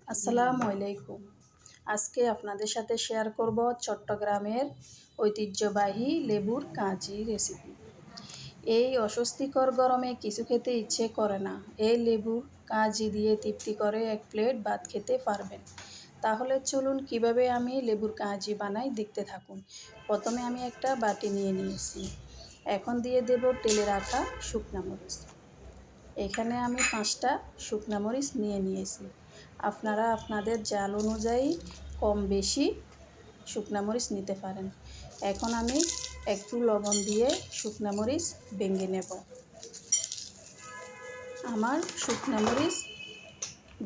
আসসালামু আলাইকুম। আজকে আপনাদের সাথে শেয়ার করব চট্টগ্রামের ঐতিহ্যবাহী লেবুর কাঁচি রেসিপি। এই অস্বস্তিকর গরমে কিছু খেতে ইচ্ছে করে না, এই লেবুর কাঁচি দিয়ে তৃপ্তি করে এক প্লেট ভাত খেতে পারবেন। তাহলে চলুন কিভাবে আমি লেবুর কাঁচি বানাই দেখতে থাকুন। প্রথমে আমি একটা বাটি নিয়ে নিয়েছি। এখন দিয়ে দেব টেলে রাখা শুকনা মরিচ। এখানে আমি 5টা শুকনা মরিচ নিয়ে নিয়েছি। আপনারা আপনাদের জাল অনুযায়ী কম বেশি শুকনা মরিচ নিতে পারেন। এখন আমি একটু লবণ দিয়ে শুকনা মরিচ ভেঙে নেব। আমার শুকনা মরিচ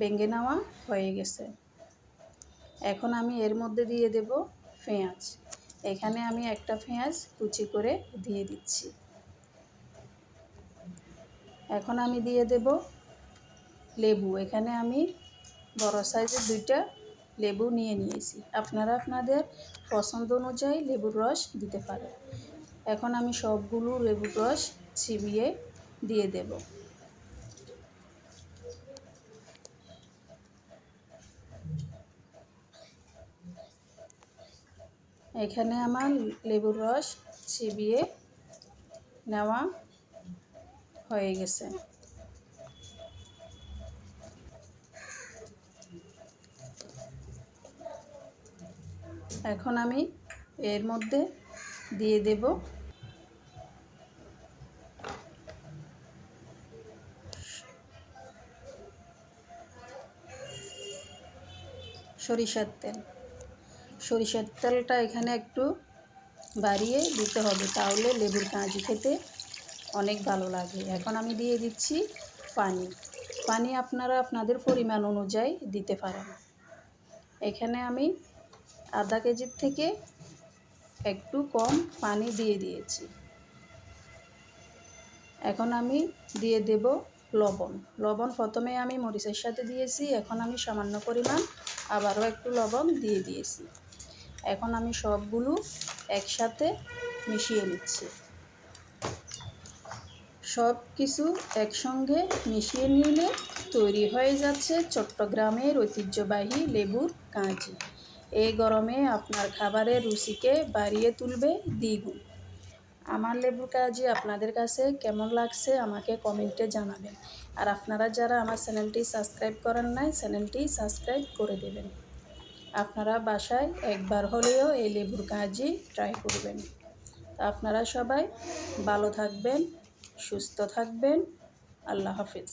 ভেঙে নেওয়া হয়ে গেছে। এখন আমি এর মধ্যে দিয়ে দেব পেঁয়াজ। এখানে আমি একটা পেঁয়াজ কুচি করে দিয়ে দিচ্ছি। এখন আমি দিয়ে দেব লেবু। এখানে আমি বড় সাইজের 2টা লেবু নিয়ে নিয়েছি। আপনারা আপনাদের পছন্দ অনুযায়ী লেবুর রস দিতে পারেন। এখন আমি সবগুলো লেবুর রস চিবিয়ে দিয়ে দেব। এখানে আমার লেবুর রস চিবিয়ে নেওয়া হয়ে গেছে। এখন আমি এর মধ্যে দিয়ে দেব সরিষার তেল। সরিষার তেলটা এখানে একটু বাড়িয়ে দিতে হবে, তাহলে লেবুর কাঁচি খেতে অনেক ভালো লাগে। এখন আমি দিয়ে দিচ্ছি পানি আপনারা আপনাদের পরিমাণ অনুযায়ী দিতে পারেন। এখানে আমি আধা কেজির থেকে একটু কম পানি দিয়ে দিয়েছি। এখন আমি দিয়ে দেব লবণ প্রথমে আমি মরিচের সাথে দিয়েছি, এখন আমি সামান্য পরিমাণ আবারও একটু লবণ দিয়ে দিয়েছি। এখন আমি সবগুলো একসাথে মিশিয়ে নিচ্ছি। সব কিছু একসঙ্গে মিশিয়ে নিলে তৈরি হয়ে যাচ্ছে চট্টগ্রামের ঐতিহ্যবাহী লেবুর কাঁচি। এই গরমে আপনার খাবারের রুচিকে বাড়িয়ে তুলবে দ্বিগুণ। আমার লেবুর কাঁচি আপনাদের কাছে কেমন লাগছে আমাকে কমেন্টে জানাবেন। আর আপনারা যারা আমার চ্যানেলটি সাবস্ক্রাইব করেন নাই, চ্যানেলটি সাবস্ক্রাইব করে দেবেন। আপনারা বাসায় একবার হলেও এই লেবুর কাঁচি ট্রাই করবেন। আপনারা সবাই ভালো থাকবেন, সুস্থ থাকবেন। আল্লাহ হাফেজ।